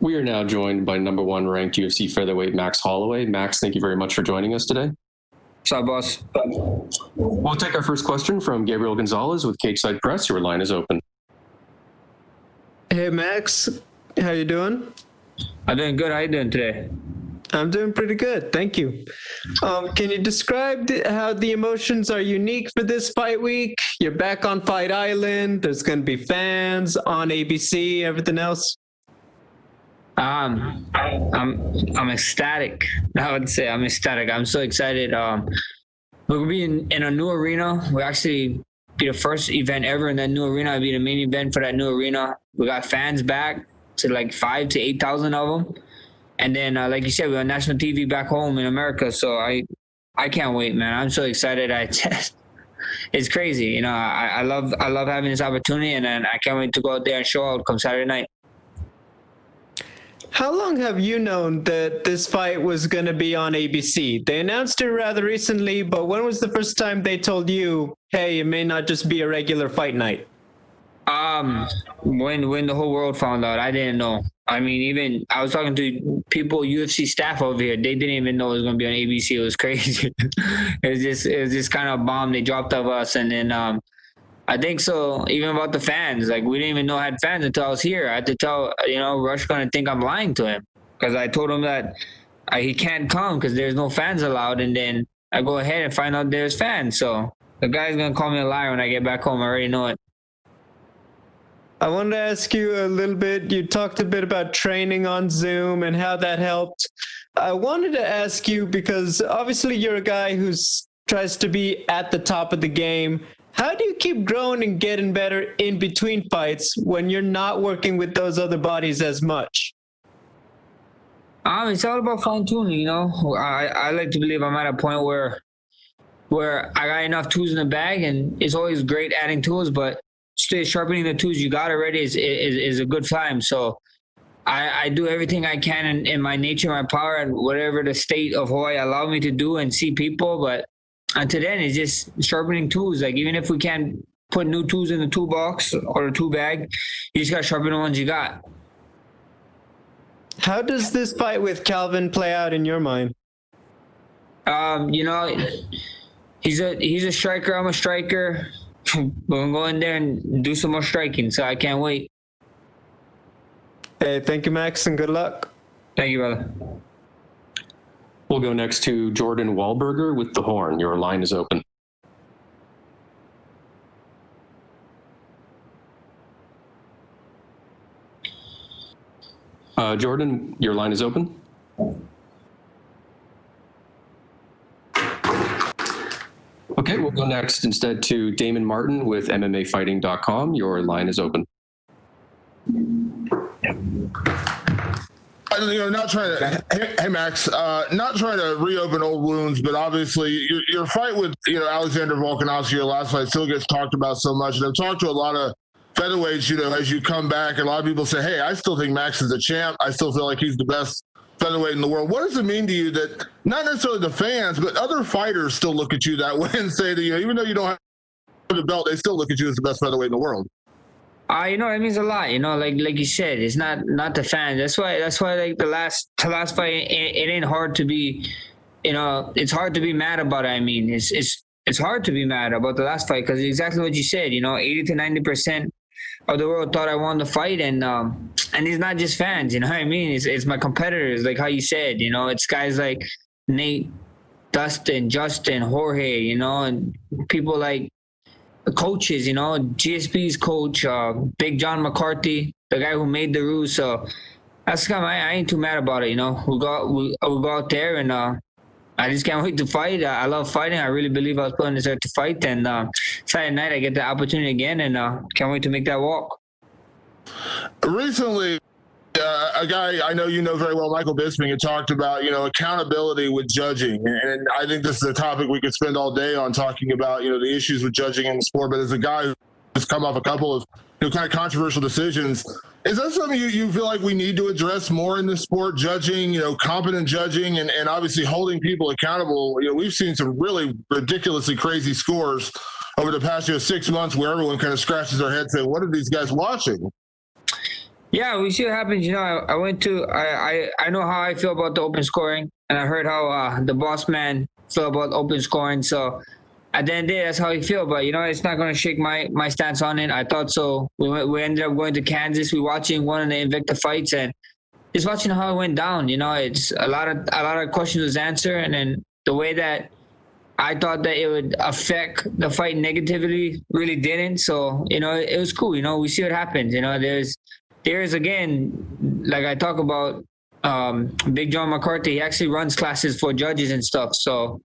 We are now joined by number one ranked UFC featherweight Max Holloway. Max, thank you very much for joining us today. What's up, boss? We'll take our first question from Gabriel Gonzalez with Cageside Press. Your line is open. Hey, Max. How you doing? I'm doing good. How you doing today? I'm doing pretty good. Thank you. Can you describe how the emotions are unique for this fight week? You're back on Fight Island. There's going to be fans on ABC, everything else. I'm ecstatic. I would say I'm ecstatic. I'm so excited. We'll be in a new arena. We actually be the first event ever in that new arena. I'll be the main event for that new arena. We got fans back to like 5,000 to 8,000 of them. And then, like you said, we're on national TV back home in America. So I can't wait, man. I'm so excited. It's crazy. You know, I love having this opportunity, and I can't wait to go out there and show out come Saturday night. How long have you known that this fight was going to be on ABC? They announced it rather recently, but when was the first time they told you, hey, it may not just be a regular fight night? When the whole world found out, I didn't know. I mean, even I was talking to people, UFC staff over here. They didn't even know it was going to be on ABC. It was crazy. it was just kind of a bomb they dropped of us. And then I think so, even about the fans. Like, we didn't even know I had fans until I was here. I had to tell, Rush going to think I'm lying to him because I told him that he can't come because there's no fans allowed. And then I go ahead and find out there's fans. So the guy's going to call me a liar when I get back home. I already know it. I wanted to ask you a little bit. You talked a bit about training on Zoom and how that helped. I wanted to ask you, because obviously you're a guy who tries to be at the top of the game. How do you keep growing and getting better in between fights when you're not working with those other bodies as much? It's all about fine tuning, I like to believe I'm at a point where I got enough tools in the bag, and it's always great adding tools, but still sharpening the tools you got already is a good climb. So I do everything I can in my nature, my power, and whatever the state of Hawaii allow me to do and see people. But until then, it's just sharpening tools. Like, even if we can't put new tools in the toolbox or the tool bag, you just got to sharpen the ones you got. How does this fight with Calvin play out in your mind? He's a striker. I'm a striker. We're going to go in there and do some more striking, so I can't wait. Hey, thank you, Max, and good luck. Thank you, brother. We'll go next to Jordan Wahlberger with The Horn. Your line is open. Jordan, your line is open. Okay, we'll go next instead to Damon Martin with MMAfighting.com. Your line is open. Not trying to. Hey, Max. Not trying to reopen old wounds, but obviously your fight with Alexander Volkanovski, your last fight, still gets talked about so much. And I've talked to a lot of featherweights, as you come back, and a lot of people say, "Hey, I still think Max is the champ. I still feel like he's the best featherweight in the world." What does it mean to you that not necessarily the fans, but other fighters still look at you that way and say that even though you don't have the belt, they still look at you as the best featherweight in the world? It means a lot. Like you said, it's not the fans. That's why like the last fight, it ain't hard to be, it's hard to be mad about it. I mean, it's hard to be mad about the last fight because exactly what you said. 80 to 90% of the world thought I won the fight, and it's not just fans. You know what I mean? It's my competitors, like how you said. It's guys like Nate, Dustin, Justin, Jorge. And people like coaches, GSP's coach, Big John McCarthy, the guy who made the rules. So that's kind of, I ain't too mad about it. We go out there, and I just can't wait to fight. I love fighting. I really believe I was put on this earth to fight. And Saturday night, I get the opportunity again, and can't wait to make that walk. Recently, a guy I know very well, Michael Bisping, had talked about, accountability with judging. And I think this is a topic we could spend all day on, talking about, the issues with judging in the sport. But as a guy who's come off a couple of, kind of controversial decisions, is that something you feel like we need to address more in the sport, judging, competent judging, and obviously holding people accountable? We've seen some really ridiculously crazy scores over the past 6 months where everyone kind of scratches their head saying, what are these guys watching? Yeah, we see what happens. I went to I know how I feel about the open scoring, and I heard how the boss man feel about open scoring. So at the end of the day, that's how he feel. But it's not going to shake my stance on it. I thought so. We ended up going to Kansas. We watching one of the Invicta fights and just watching how it went down. It's a lot of questions was answered, and then the way that I thought that it would affect the fight negatively really didn't. So it was cool. We see what happens. There's again, like I talk about, Big John McCarthy. He actually runs classes for judges and stuff. So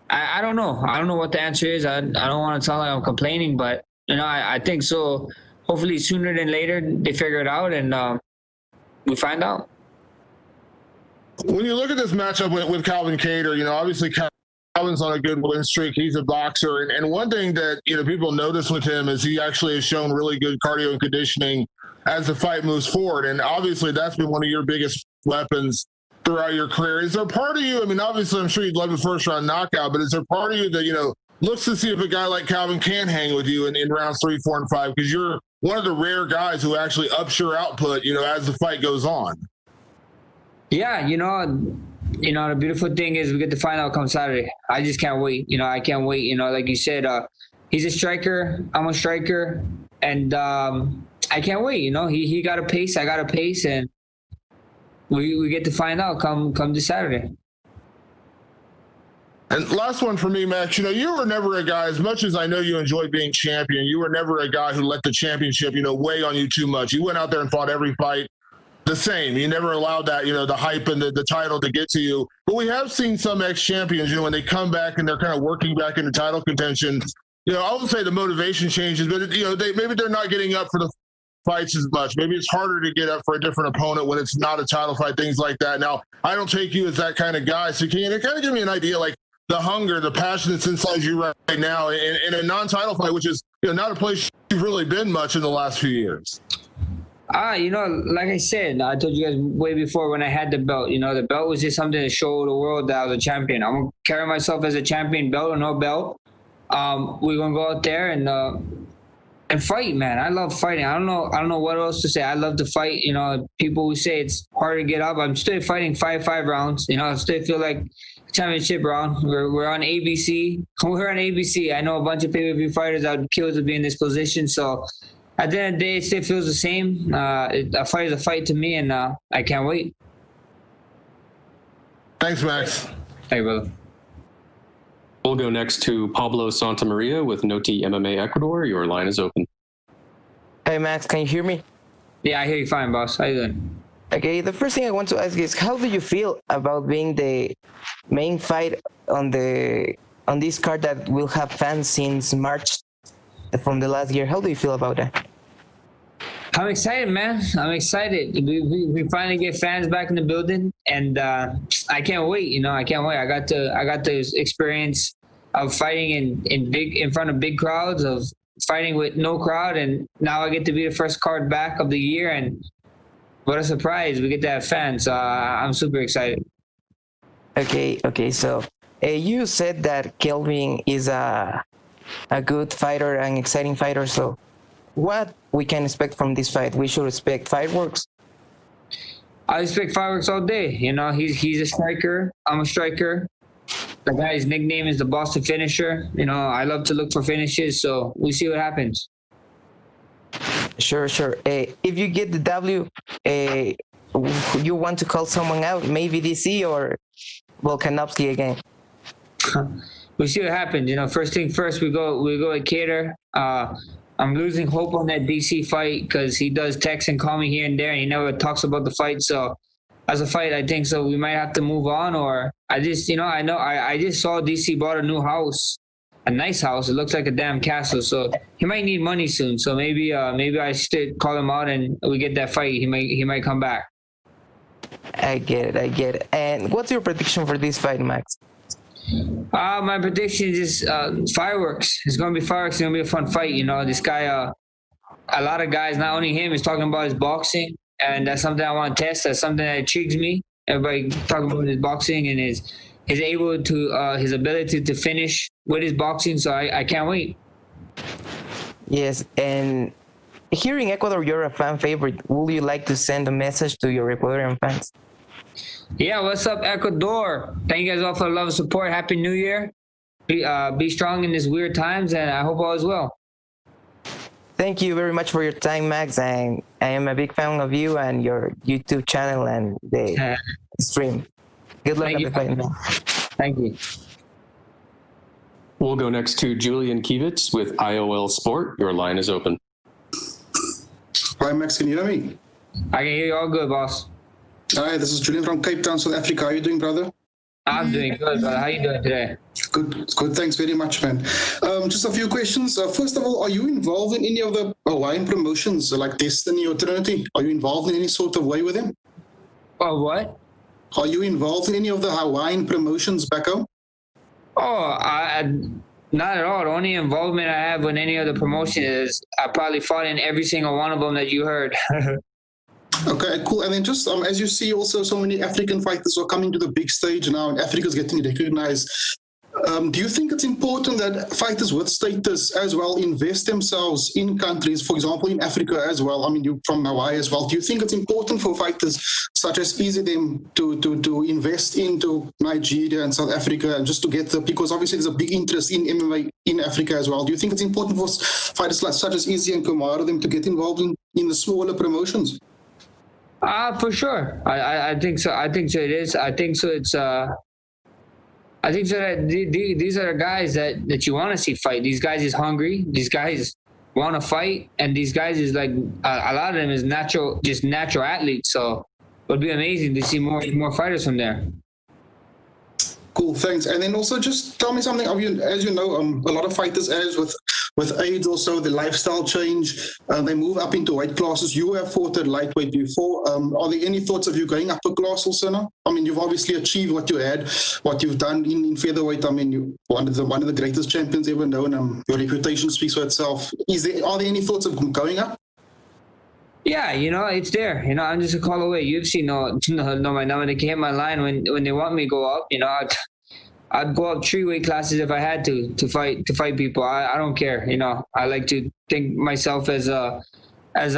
I don't know. I don't know what the answer is. I don't want to sound like I'm complaining, but I think so. Hopefully sooner than later they figure it out and we find out. When you look at this matchup with Calvin Kattar, obviously Calvin's on a good win streak. He's a boxer, and one thing that people notice with him is he actually has shown really good cardio and conditioning as the fight moves forward, and obviously that's been one of your biggest weapons throughout your career. Is there part of you, obviously I'm sure you'd love a first round knockout, but is there part of you that looks to see if a guy like Calvin can hang with you in rounds 3, 4, and 5, because you're one of the rare guys who actually ups your output as the fight goes on? Yeah, the beautiful thing is we get to find out come Saturday. I just can't wait. I can't wait. Like you said, he's a striker. I'm a striker, and I can't wait. He got a pace. I got a pace, and we get to find out come this Saturday. And last one for me, Max, you were never a guy, as much as I know you enjoyed being champion, you were never a guy who let the championship, weigh on you too much. You went out there and fought every fight the same. You never allowed that, the hype and the title to get to you. But we have seen some ex-champions, when they come back and they're kind of working back into title contention, I wouldn't say the motivation changes, but, maybe they're not getting up for the fights as much. Maybe it's harder to get up for a different opponent when it's not a title fight, things like that. Now, I don't take you as that kind of guy. So can you kind of give me an idea, like the hunger, the passion that's inside you right now in a non-title fight, which is not a place you've really been much in the last few years? Like I said, I told you guys way before when I had the belt, the belt was just something to show the world that I was a champion. I'm going to carry myself as a champion, belt or no belt. We're going to go out there and fight, man. I love fighting. I don't know what else to say. I love to fight. People who say it's hard to get up. I'm still fighting 5 rounds. I still feel like championship round. We're on ABC. We're on ABC. I know a bunch of pay-per-view fighters I would kill to be in this position. So at the end of the day, it still feels the same. A fight is a fight to me, and I can't wait. Thanks, Max. Hey, brother. We'll go next to Pablo Santamaria with Noti MMA Ecuador. Your line is open. Hey, Max, can you hear me? Yeah, I hear you fine, boss. How you doing? Okay, the first thing I want to ask is, how do you feel about being the main fight on this card that will have fans since March from the last year? How do you feel about that? I'm excited, man. I'm excited. We finally get fans back in the building, and I can't wait. I can't wait. I got the experience of fighting in front of big crowds, of fighting with no crowd, and now I get to be the first card back of the year, and what a surprise. We get to have fans. So I'm super excited. Okay. So you said that Kelvin is a good fighter, an exciting fighter. So what we can expect from this fight? We should expect fireworks. I expect fireworks all day. He's a striker. I'm a striker. The guy's nickname is the Boston Finisher. I love to look for finishes, so we'll see what happens. Sure. If you get the W, you want to call someone out, maybe DC or Volkanovski again? We'll see what happens. First thing first, we go at Kattar. I'm losing hope on that DC fight because he does text and call me here and there, and he never talks about the fight. So as a fight, I think so we might have to move on, or I just saw DC bought a new house, a nice house. It looks like a damn castle. So he might need money soon. So maybe I should call him out and we get that fight. He might come back. I get it. And what's your prediction for this fight, Max? My prediction is fireworks. It's gonna be fireworks. It's gonna be a fun fight. This guy, a lot of guys, not only him, is talking about his boxing, and that's something I want to test. That's something that intrigues me. Everybody talking about his boxing and his his ability to finish with his boxing. So I can't wait. Yes, and here in Ecuador, you're a fan favorite. Would you like to send a message to your Ecuadorian fans? Yeah, what's up, Ecuador? Thank you guys all for the love and support. Happy New Year. Be strong in these weird times, and I hope all is well. Thank you very much for your time, Max. And I am a big fan of you and your YouTube channel and the stream. Good luck at the fight, man. Thank you. We'll go next to Julian Kivitz with IOL Sport. Your line is open. Hi, Max. Can you hear me? I can hear you all good, boss. Hi, this is Julian from Cape Town, South Africa. How are you doing, brother? I'm doing good, brother. How you doing today? Good. Thanks very much, man. Just a few questions. First of all, are you involved in any of the Hawaiian promotions like Destiny or Trinity? Are you involved in any sort of way with them? Oh, what? Are you involved in any of the Hawaiian promotions back home? Oh, not at all. The only involvement I have with any of the promotion is I probably fought in every single one of them that you heard. Okay, cool. And then just as you see also so many African fighters are coming to the big stage now and Africa's getting recognized. Do you think it's important that fighters with status as well invest themselves in countries, for example, in Africa as well? I mean, you from Hawaii as well. Do you think it's important for fighters such as them to invest into Nigeria and South Africa and just to get because obviously there's a big interest in MMA in Africa as well. Do you think it's important for fighters such as Izzy and Kamaru them to get involved in the smaller promotions? For sure. I think so. I think so. It is. I think so. It's. I think so that these are the guys that you want to see fight. These guys is hungry. These guys want to fight, and these guys is like a lot of them is natural athletes. So it would be amazing to see more fighters from there. Cool, thanks. And then also just tell me something. As you know, a lot of fighters, as with age also, the lifestyle change, they move up into weight classes. You have fought at lightweight before. Are there any thoughts of you going up a class also now? I mean, you've obviously achieved what you've done in featherweight. I mean, you're one of the greatest champions ever known. Your reputation speaks for itself. Are there any thoughts of going up? Yeah, it's there. I'm just a call away. UFC know my number. They can hit my line when they want me to go up. I'd go up 3 weight classes if I had to fight people. I don't care. I like to think myself as a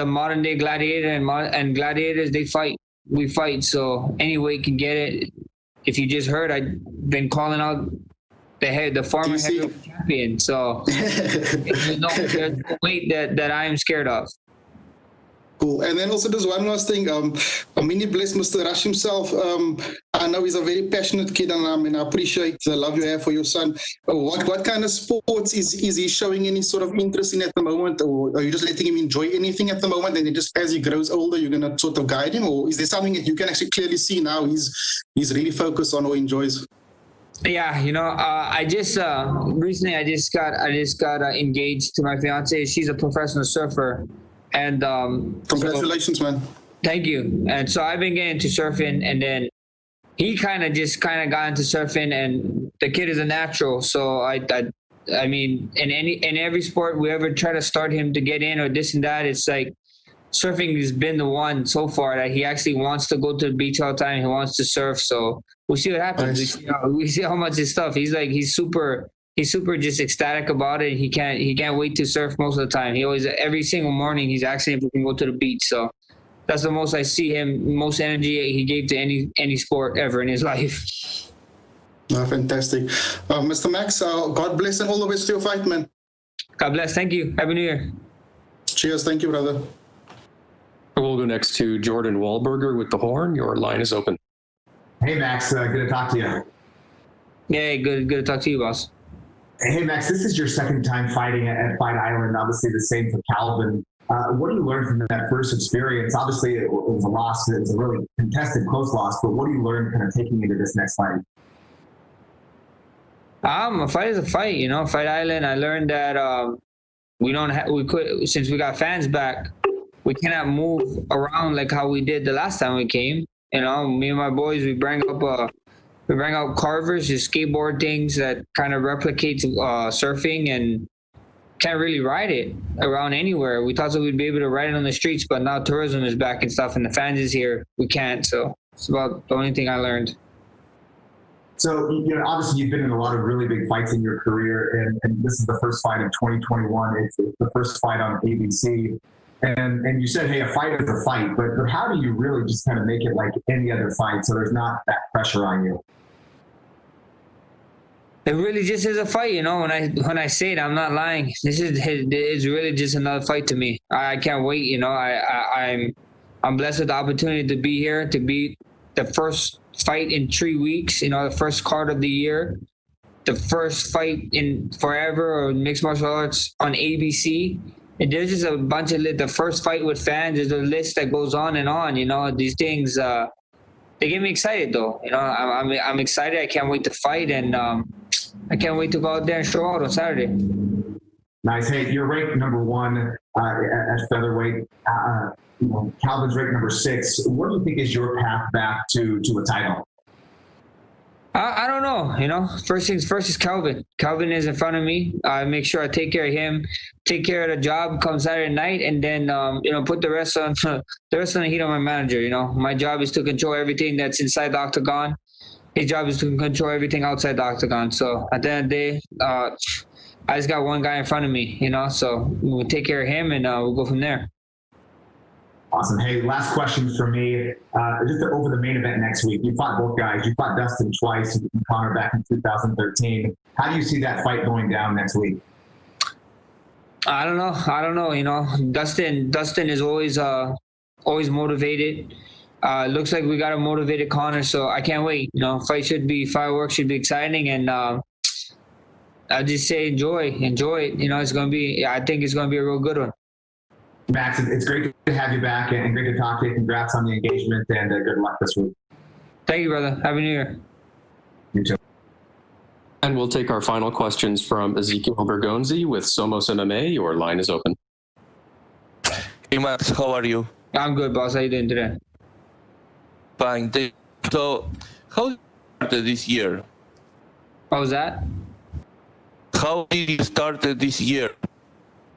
modern day gladiator, and gladiators we fight. So any weight can get it. If you just heard, I've been calling out the former heavyweight champion. So there's no weight that I am scared of. Cool. And then also just one last thing. Mini bless Mr. Rush himself. I know he's a very passionate kid, and I appreciate the love you have for your son. What kind of sports is he showing any sort of interest in at the moment, or are you just letting him enjoy anything at the moment, and just as he grows older, you're going to sort of guide him, or is there something that you can actually clearly see now he's really focused on or enjoys? Yeah, I just recently I just got engaged to my fiance. She's a professional surfer. And congratulations, man. Thank you. And so I've been getting into surfing, and then he kind of got into surfing, and the kid is a natural. So I mean, in every sport we ever try to start him to get in or this and that, it's like surfing has been the one so far that he actually wants to go to the beach all the time. He wants to surf. So we'll see what happens. Nice. We see how much his stuff. He's super just ecstatic about it. He can't wait to surf most of the time. He always, every single morning, he's asking if we can go to the beach. So that's the most I see him, most energy he gave to any sport ever in his life. Oh, fantastic. Mr. Max, God bless and all the best to your fight, man. God bless. Thank you. Happy New Year. Cheers. Thank you, brother. We'll go next to Jordan Wahlberger with the Horn. Your line is open. Hey, Max. Good to talk to you. Yeah, good to talk to you, boss. Hey, Max, this is your second time fighting at Fight Island. Obviously, the same for Calvin. What do you learn from that first experience? Obviously, it was a loss. It was a really contested, close loss. But what do you learn kind of taking into this next fight? A fight is a fight. Fight Island. I learned that since we got fans back, we cannot move around like how we did the last time we came. Me and my boys, we bring out carvers, just skateboard things that kind of replicate surfing, and can't really ride it around anywhere. We thought that we'd be able to ride it on the streets, but now tourism is back and stuff, and the fans is here. We can't. So it's about the only thing I learned. So, obviously you've been in a lot of really big fights in your career, and this is the first fight of 2021. It's the first fight on ABC. And you said, hey, a fight is a fight, but how do you really just kind of make it like any other fight so there's not that pressure on you? It really just is a fight, you know. When I say it, I'm not lying. It's really just another fight to me. I can't wait, you know. I'm blessed with the opportunity to be here, to be the first fight in 3 weeks, you know, the first card of the year, the first fight in forever or mixed martial arts on ABC. And there's just a bunch of the first fight with fans. There's a list that goes on and on, you know. These things they get me excited though, you know. I'm excited. I can't wait to fight, and I can't wait to go out there and show out on Saturday. Nice. Hey, you're ranked number 1 at featherweight. You know, Calvin's ranked number 6. What do you think is your path back to a title? I don't know. You know, first things first is Calvin. Calvin is in front of me. I make sure I take care of him, take care of the job come Saturday night, and then you know, put the rest on the heat on my manager. You know, my job is to control everything that's inside the octagon. His job is to control everything outside the octagon. So at the end of the day, I just got one guy in front of me. You know, so we'll take care of him, and we'll go from there. Awesome. Hey, last question for me. Just over the main event next week. You fought both guys. You fought Dustin twice. You beat Conor back in 2013. How do you see that fight going down next week? I don't know. You know, Dustin is always motivated. Looks like we got a motivated Conor, so I can't wait. You know, fireworks should be exciting, and I just say enjoy it. You know, I think it's gonna be a real good one. Max, it's great to have you back and great to talk to you. Congrats on the engagement, and good luck this week. Thank you, brother. Happy New Year. You too. And we'll take our final questions from Ezekiel Bergonzi with Somos MMA. Your line is open. Hey Max, how are you? I'm good, boss. How you doing today? Fine. So, how did you start this year? What was that? How did you start this year?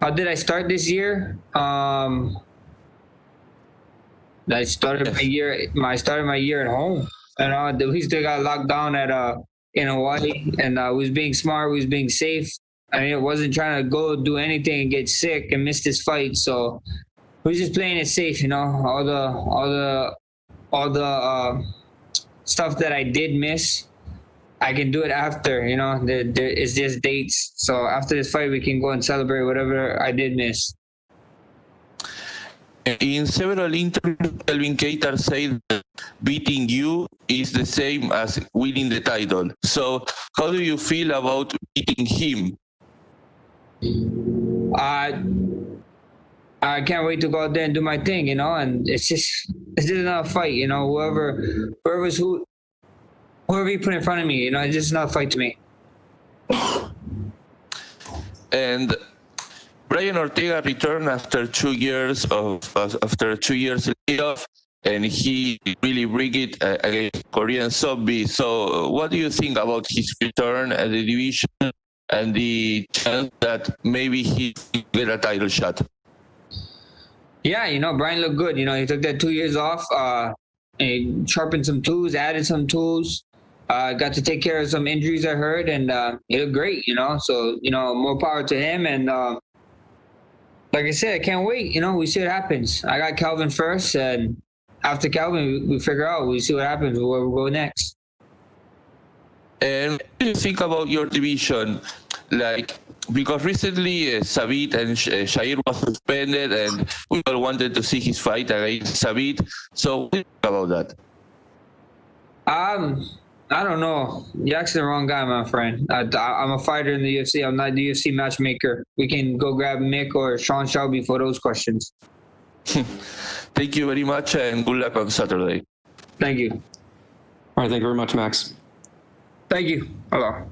How did I start this year? I started my year at home. And we still got locked down in Hawaii, and we was being smart, we was being safe. I mean, it wasn't trying to go do anything and get sick and miss this fight. So we was just playing it safe, you know. All the stuff that I did miss, I can do it after, you know. There is just dates. So after this fight, we can go and celebrate whatever I did miss. In several interviews, Calvin Kattar said that beating you is the same as winning the title. So how do you feel about beating him? I can't wait to go out there and do my thing, you know. And it's just another fight, you know. Whoever you put in front of me, you know, it's just another fight to me. And Brian Ortega returned after 2 years layoff, and he really bring it against Korean Zombie. So what do you think about his return at the division and the chance that maybe he will get a title shot? Yeah, you know, Brian looked good. You know, he took that 2 years off, he sharpened some tools, added some tools. Got to take care of some injuries I heard, and he looked great, you know. So, you know, more power to him. And like I said, I can't wait. You know, we see what happens. I got Calvin first, and after Calvin, we figure out. We see what happens, where we go next. And what do you think about your division? Like, because recently Zabit and Jair was suspended, and we all wanted to see his fight against Zabit. So what do you think about that? I don't know. You're asking the wrong guy, my friend. I'm a fighter in the UFC. I'm not the UFC matchmaker. We can go grab Mick or Sean Shelby for those questions. Thank you very much, and good luck on Saturday. Thank you. All right, thank you very much, Max. Thank you. Hello.